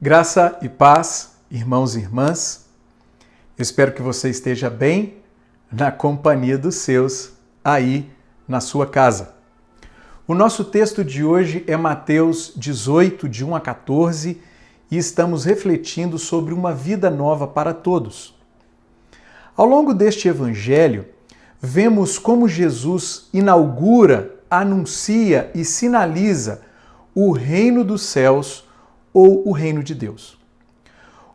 Graça e paz, irmãos e irmãs. Eu espero que você esteja bem na companhia dos seus aí na sua casa. O nosso texto de hoje é Mateus 18, de 1 a 14, e estamos refletindo sobre uma vida nova para todos. Ao longo deste evangelho, vemos como Jesus inaugura, anuncia e sinaliza o reino dos céus ou o reino de Deus.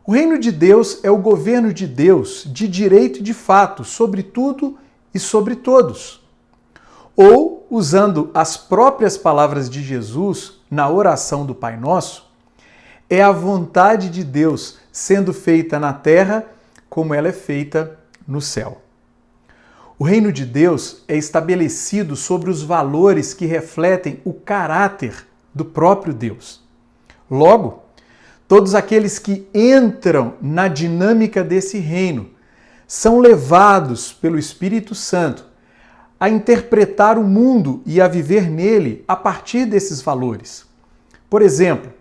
O reino de Deus é o governo de Deus de direito e de fato sobre tudo e sobre todos. Ou, usando as próprias palavras de Jesus na oração do Pai Nosso, é a vontade de Deus sendo feita na terra como ela é feita no céu. O reino de Deus é estabelecido sobre os valores que refletem o caráter do próprio Deus. Logo, todos aqueles que entram na dinâmica desse reino são levados pelo Espírito Santo a interpretar o mundo e a viver nele a partir desses valores. Por exemplo,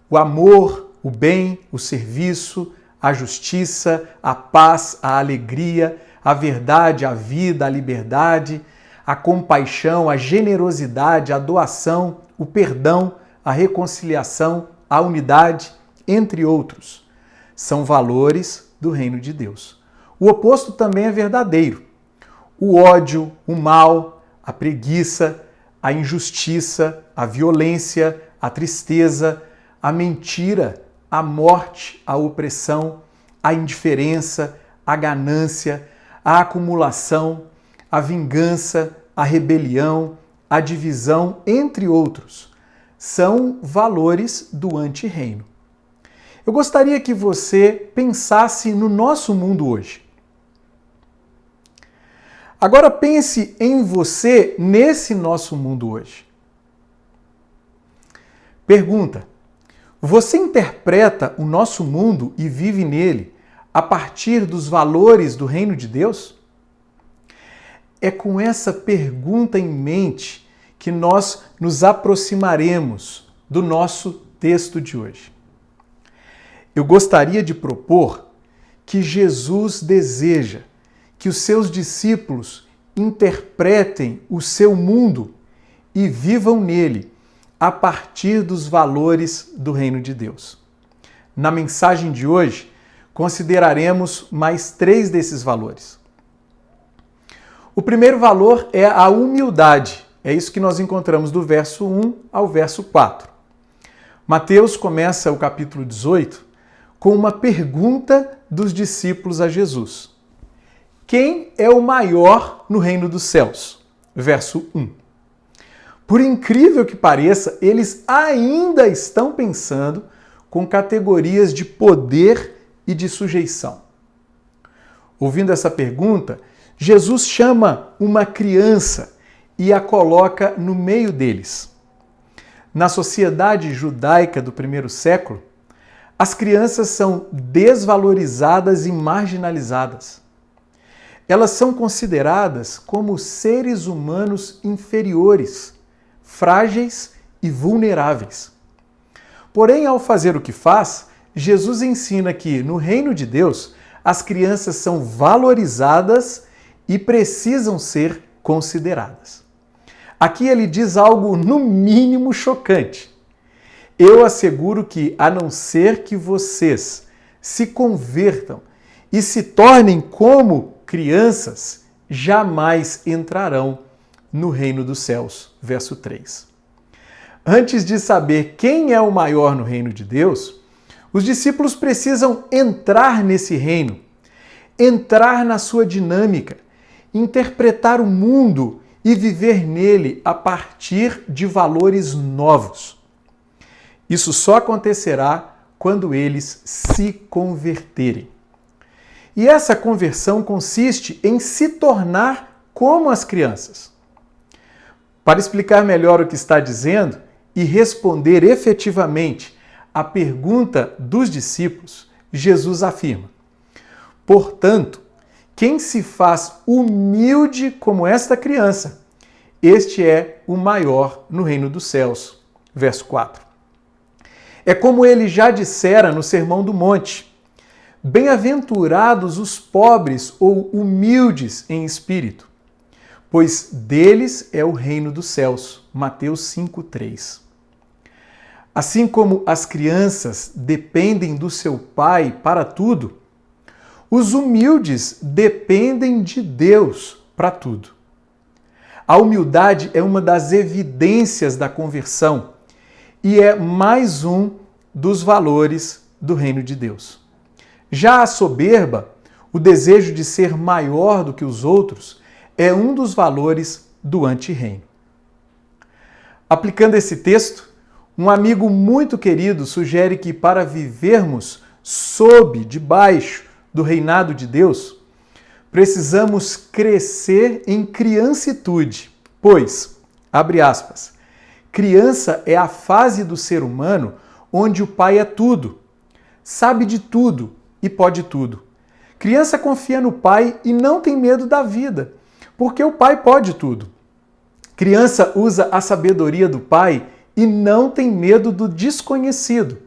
o amor, o bem, o serviço, a justiça, a paz, a alegria, a verdade, a vida, a liberdade, a compaixão, a generosidade, a doação, o perdão, a reconciliação, a unidade, entre outros. São valores do reino de Deus. O oposto também é verdadeiro. O ódio, o mal, a preguiça, a injustiça, a violência, a tristeza, a mentira, a morte, a opressão, a indiferença, a ganância, a acumulação, a vingança, a rebelião, a divisão, entre outros, são valores do antirreino. Eu gostaria que você pensasse no nosso mundo hoje. Agora pense em você nesse nosso mundo hoje. Pergunta: você interpreta o nosso mundo e vive nele a partir dos valores do reino de Deus? É com essa pergunta em mente que nós nos aproximaremos do nosso texto de hoje. Eu gostaria de propor que Jesus deseja que os seus discípulos interpretem o seu mundo e vivam nele a partir dos valores do reino de Deus. Na mensagem de hoje, consideraremos mais 3 desses valores. O primeiro valor é a humildade. É isso que nós encontramos do verso 1 ao verso 4. Mateus começa o capítulo 18 com uma pergunta dos discípulos a Jesus. Quem é o maior no reino dos céus? Verso 1. Por incrível que pareça, eles ainda estão pensando com categorias de poder e de sujeição. Ouvindo essa pergunta, Jesus chama uma criança e a coloca no meio deles. Na sociedade judaica do primeiro século, as crianças são desvalorizadas e marginalizadas. Elas são consideradas como seres humanos inferiores, frágeis e vulneráveis. Porém, ao fazer o que faz, Jesus ensina que, no reino de Deus, as crianças são valorizadas e precisam ser consideradas. Aqui ele diz algo no mínimo chocante. Eu asseguro que, a não ser que vocês se convertam e se tornem como crianças, jamais entrarão no reino dos céus. Verso 3. Antes de saber quem é o maior no reino de Deus, os discípulos precisam entrar nesse reino, entrar na sua dinâmica, interpretar o mundo e viver nele a partir de valores novos. Isso só acontecerá quando eles se converterem. E essa conversão consiste em se tornar como as crianças. Para explicar melhor o que está dizendo e responder efetivamente à pergunta dos discípulos, Jesus afirma: portanto, quem se faz humilde como esta criança, este é o maior no reino dos céus. Verso 4. É como ele já dissera no Sermão do Monte: bem-aventurados os pobres ou humildes em espírito, pois deles é o reino dos céus. Mateus 5:3. Assim como as crianças dependem do seu pai para tudo, os humildes dependem de Deus para tudo. A humildade é uma das evidências da conversão e é mais um dos valores do reino de Deus. Já a soberba, o desejo de ser maior do que os outros, é um dos valores do anti-reino. Aplicando esse texto, um amigo muito querido sugere que para vivermos debaixo do reinado de Deus, precisamos crescer em criancitude, pois, abre aspas, criança é a fase do ser humano onde o pai é tudo, sabe de tudo e pode tudo. Criança confia no pai e não tem medo da vida, porque o pai pode tudo. Criança usa a sabedoria do pai e não tem medo do desconhecido,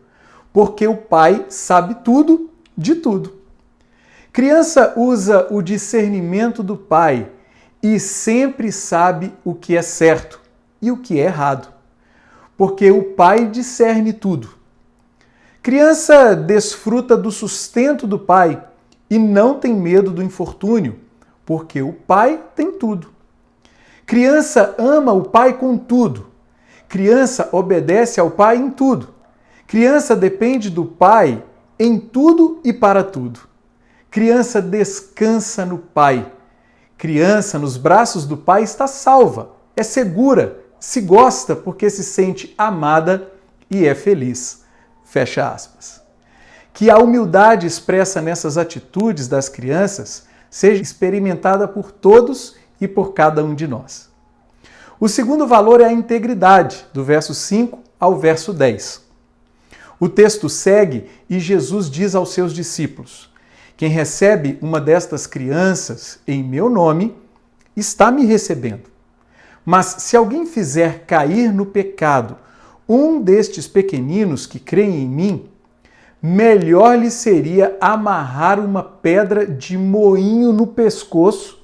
porque o pai sabe tudo de tudo. Criança usa o discernimento do pai e sempre sabe o que é certo e o que é errado, porque o pai discerne tudo. Criança desfruta do sustento do pai e não tem medo do infortúnio, porque o pai tem tudo. Criança ama o pai com tudo. Criança obedece ao pai em tudo. Criança depende do pai em tudo e para tudo. Criança descansa no pai. Criança nos braços do pai está salva, é segura, se gosta porque se sente amada e é feliz. Fecha aspas. Que a humildade expressa nessas atitudes das crianças seja experimentada por todos e por cada um de nós. O segundo valor é a integridade, do verso 5 ao verso 10. O texto segue e Jesus diz aos seus discípulos: quem recebe uma destas crianças em meu nome, está me recebendo. Mas se alguém fizer cair no pecado um destes pequeninos que creem em mim, melhor lhe seria amarrar uma pedra de moinho no pescoço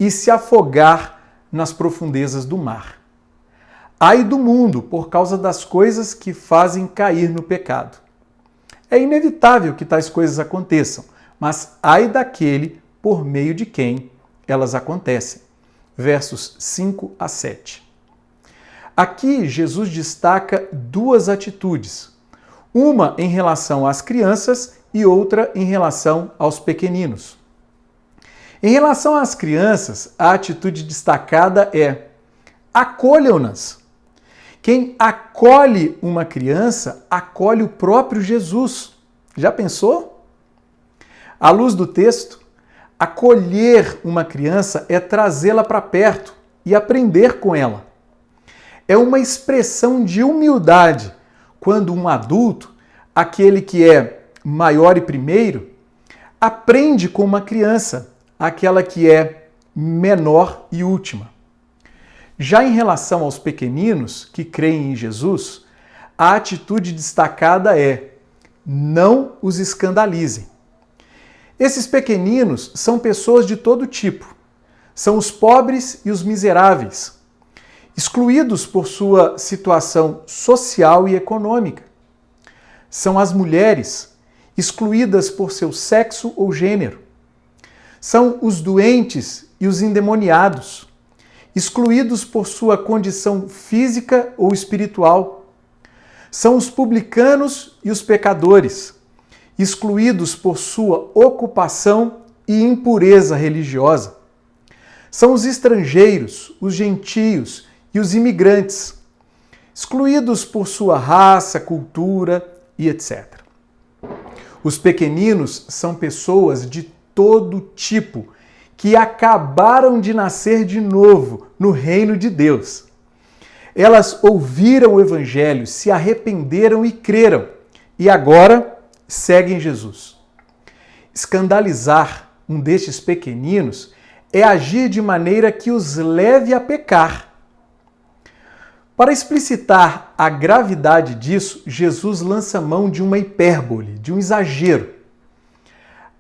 e se afogar nas profundezas do mar. Ai do mundo por causa das coisas que fazem cair no pecado. É inevitável que tais coisas aconteçam, mas ai daquele por meio de quem elas acontecem. Versos 5 a 7. Aqui Jesus destaca duas atitudes, uma em relação às crianças e outra em relação aos pequeninos. Em relação às crianças, a atitude destacada é: acolham-nas. Quem acolhe uma criança, acolhe o próprio Jesus. Já pensou? À luz do texto, acolher uma criança é trazê-la para perto e aprender com ela. É uma expressão de humildade quando um adulto, aquele que é maior e primeiro, aprende com uma criança, aquela que é menor e última. Já em relação aos pequeninos que creem em Jesus, a atitude destacada é: não os escandalizem. Esses pequeninos são pessoas de todo tipo. São os pobres e os miseráveis, excluídos por sua situação social e econômica. São as mulheres, excluídas por seu sexo ou gênero. São os doentes e os endemoniados, excluídos por sua condição física ou espiritual. São os publicanos e os pecadores, excluídos por sua ocupação e impureza religiosa. São os estrangeiros, os gentios e os imigrantes, excluídos por sua raça, cultura e etc. Os pequeninos são pessoas de todo tipo que acabaram de nascer de novo no reino de Deus. Elas ouviram o Evangelho, se arrependeram e creram, e agora seguem Jesus. Escandalizar um destes pequeninos é agir de maneira que os leve a pecar. Para explicitar a gravidade disso, Jesus lança mão de uma hipérbole, de um exagero.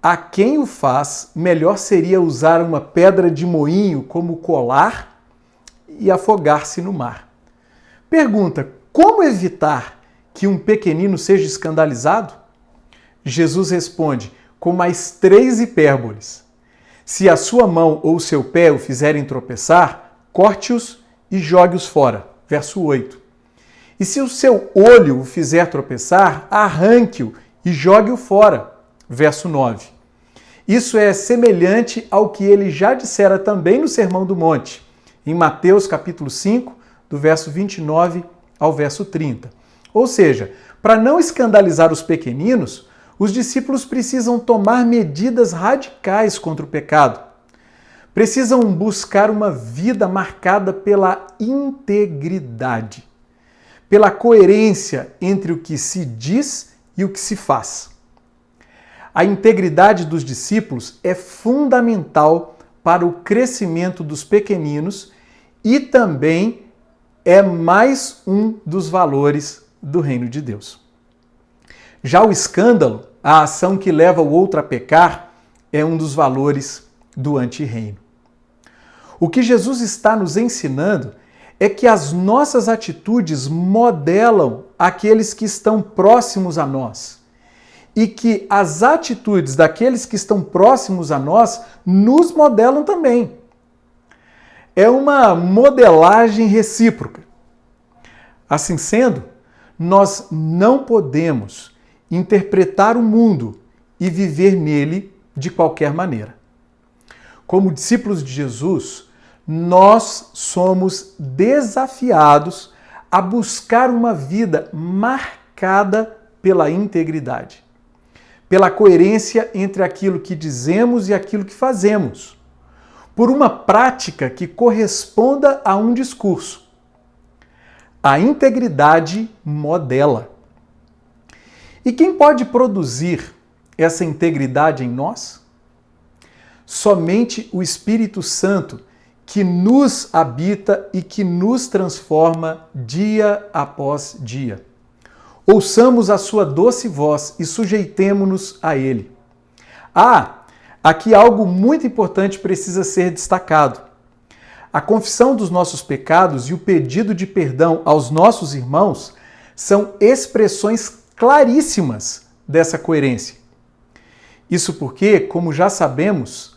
A quem o faz, melhor seria usar uma pedra de moinho como colar e afogar-se no mar. Pergunta: como evitar que um pequenino seja escandalizado? Jesus responde com mais 3 hipérboles. Se a sua mão ou o seu pé o fizerem tropeçar, corte-os e jogue-os fora. Verso 8. E se o seu olho o fizer tropeçar, arranque-o e jogue-o fora. Verso 9. Isso é semelhante ao que ele já dissera também no Sermão do Monte, em Mateus capítulo 5, do verso 29 ao verso 30. Ou seja, para não escandalizar os pequeninos, os discípulos precisam tomar medidas radicais contra o pecado. Precisam buscar uma vida marcada pela integridade, pela coerência entre o que se diz e o que se faz. A integridade dos discípulos é fundamental para o crescimento dos pequeninos e também é mais um dos valores do reino de Deus. Já o escândalo, a ação que leva o outro a pecar, é um dos valores do antirreino. O que Jesus está nos ensinando é que as nossas atitudes modelam aqueles que estão próximos a nós e que as atitudes daqueles que estão próximos a nós nos modelam também. É uma modelagem recíproca. Assim sendo, nós não podemos interpretar o mundo e viver nele de qualquer maneira. Como discípulos de Jesus, nós somos desafiados a buscar uma vida marcada pela integridade, pela coerência entre aquilo que dizemos e aquilo que fazemos, por uma prática que corresponda a um discurso. A integridade modela. E quem pode produzir essa integridade em nós? Somente o Espírito Santo, que nos habita e que nos transforma dia após dia. Ouçamos a sua doce voz e sujeitemo-nos a ele. Aqui algo muito importante precisa ser destacado. A confissão dos nossos pecados e o pedido de perdão aos nossos irmãos são expressões claríssimas dessa coerência. Isso porque, como já sabemos,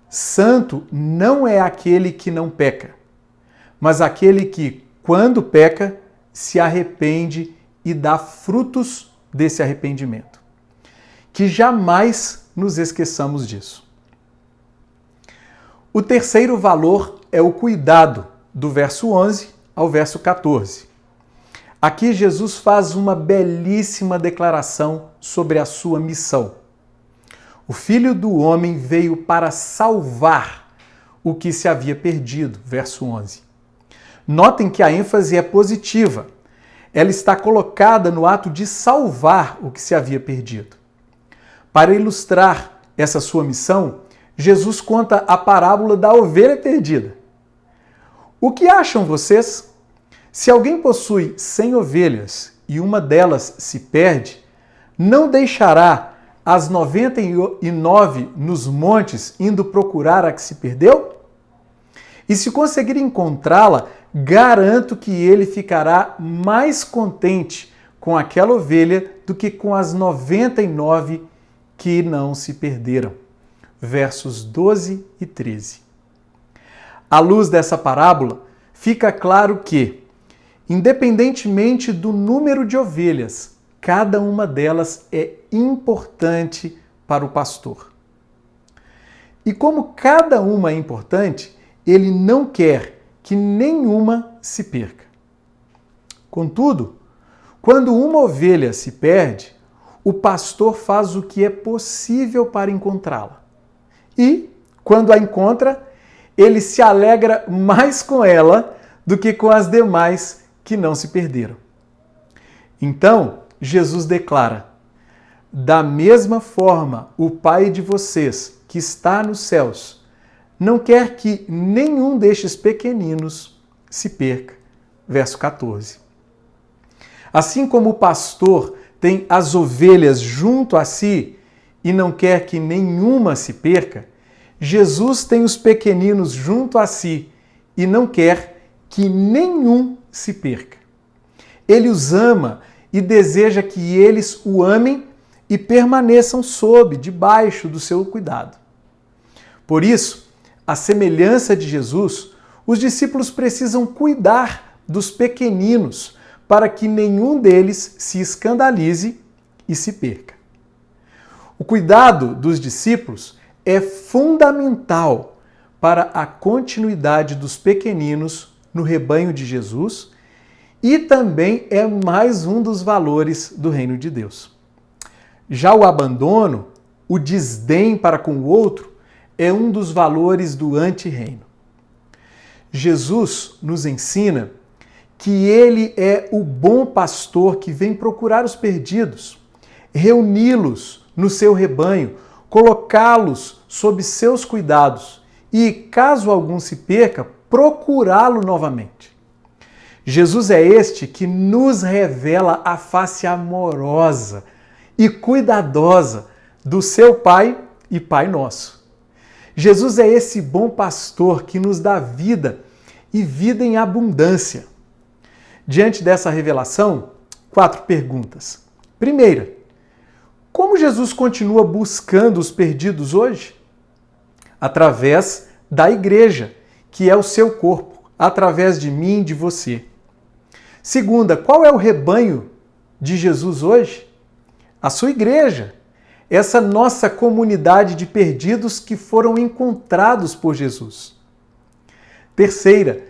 santo não é aquele que não peca, mas aquele que, quando peca, se arrepende e dá frutos desse arrependimento. Que jamais nos esqueçamos disso. O terceiro valor é o cuidado, do verso 11 ao verso 14. Aqui Jesus faz uma belíssima declaração sobre a sua missão. O Filho do Homem veio para salvar o que se havia perdido, verso 11. Notem que a ênfase é positiva. Ela está colocada no ato de salvar o que se havia perdido. Para ilustrar essa sua missão, Jesus conta a parábola da ovelha perdida. O que acham vocês? Se alguém possui 100 ovelhas e uma delas se perde, não deixará as 99 nos montes indo procurar a que se perdeu? E se conseguir encontrá-la, garanto que ele ficará mais contente com aquela ovelha do que com as 99 que não se perderam. Versos 12 e 13. À luz dessa parábola, fica claro que, independentemente do número de ovelhas, cada uma delas é importante para o pastor. E como cada uma é importante, ele não quer que nenhuma se perca. Contudo, quando uma ovelha se perde, o pastor faz o que é possível para encontrá-la. E, quando a encontra, ele se alegra mais com ela do que com as demais que não se perderam. Então, Jesus declara: da mesma forma, o Pai de vocês, que está nos céus, não quer que nenhum destes pequeninos se perca, verso 14. Assim como o pastor tem as ovelhas junto a si e não quer que nenhuma se perca, Jesus tem os pequeninos junto a si e não quer que nenhum se perca. Ele os ama e deseja que eles o amem e permaneçam debaixo do seu cuidado. Por isso, à semelhança de Jesus, os discípulos precisam cuidar dos pequeninos para que nenhum deles se escandalize e se perca. O cuidado dos discípulos é fundamental para a continuidade dos pequeninos no rebanho de Jesus e também é mais um dos valores do reino de Deus. Já o abandono, o desdém para com o outro, é um dos valores do anti-reino. Jesus nos ensina que ele é o bom pastor que vem procurar os perdidos, reuni-los no seu rebanho, colocá-los sob seus cuidados e, caso algum se perca, procurá-lo novamente. Jesus é este que nos revela a face amorosa e cuidadosa do seu Pai e Pai nosso. Jesus é esse bom pastor que nos dá vida e vida em abundância. Diante dessa revelação, 4 perguntas. Primeira, como Jesus continua buscando os perdidos hoje? Através da igreja, que é o seu corpo, através de mim e de você. Segunda, qual é o rebanho de Jesus hoje? A sua igreja, essa nossa comunidade de perdidos que foram encontrados por Jesus. Terceira,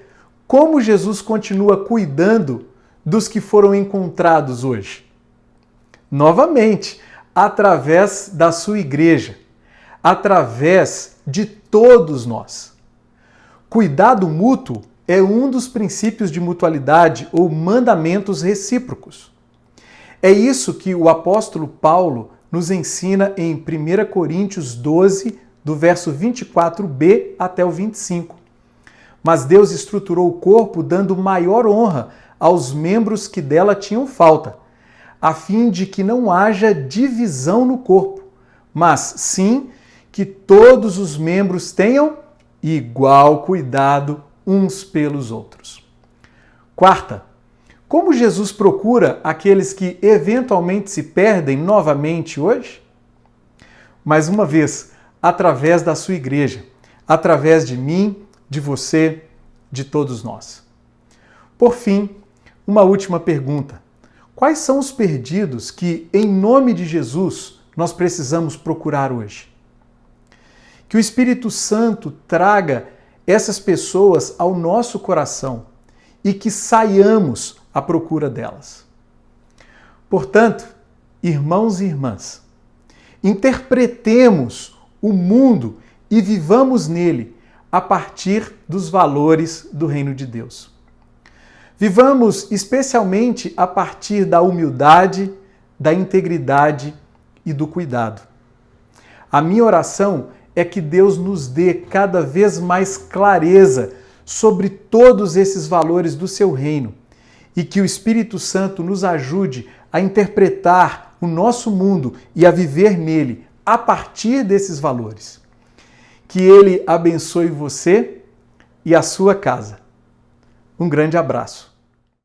como Jesus continua cuidando dos que foram encontrados hoje? Novamente, através da sua igreja, através de todos nós. Cuidado mútuo é um dos princípios de mutualidade ou mandamentos recíprocos. É isso que o apóstolo Paulo nos ensina em 1 Coríntios 12, do verso 24b até o 25. Mas Deus estruturou o corpo dando maior honra aos membros que dela tinham falta, a fim de que não haja divisão no corpo, mas sim que todos os membros tenham igual cuidado uns pelos outros. Quarta, como Jesus procura aqueles que eventualmente se perdem novamente hoje? Mais uma vez, através da sua igreja, através de mim, de você, de todos nós. Por fim, uma última pergunta. Quais são os perdidos que, em nome de Jesus, nós precisamos procurar hoje? Que o Espírito Santo traga essas pessoas ao nosso coração e que saiamos à procura delas. Portanto, irmãos e irmãs, interpretemos o mundo e vivamos nele a partir dos valores do reino de Deus. Vivamos especialmente a partir da humildade, da integridade e do cuidado. A minha oração é que Deus nos dê cada vez mais clareza sobre todos esses valores do seu reino e que o Espírito Santo nos ajude a interpretar o nosso mundo e a viver nele a partir desses valores. Que ele abençoe você e a sua casa. Um grande abraço.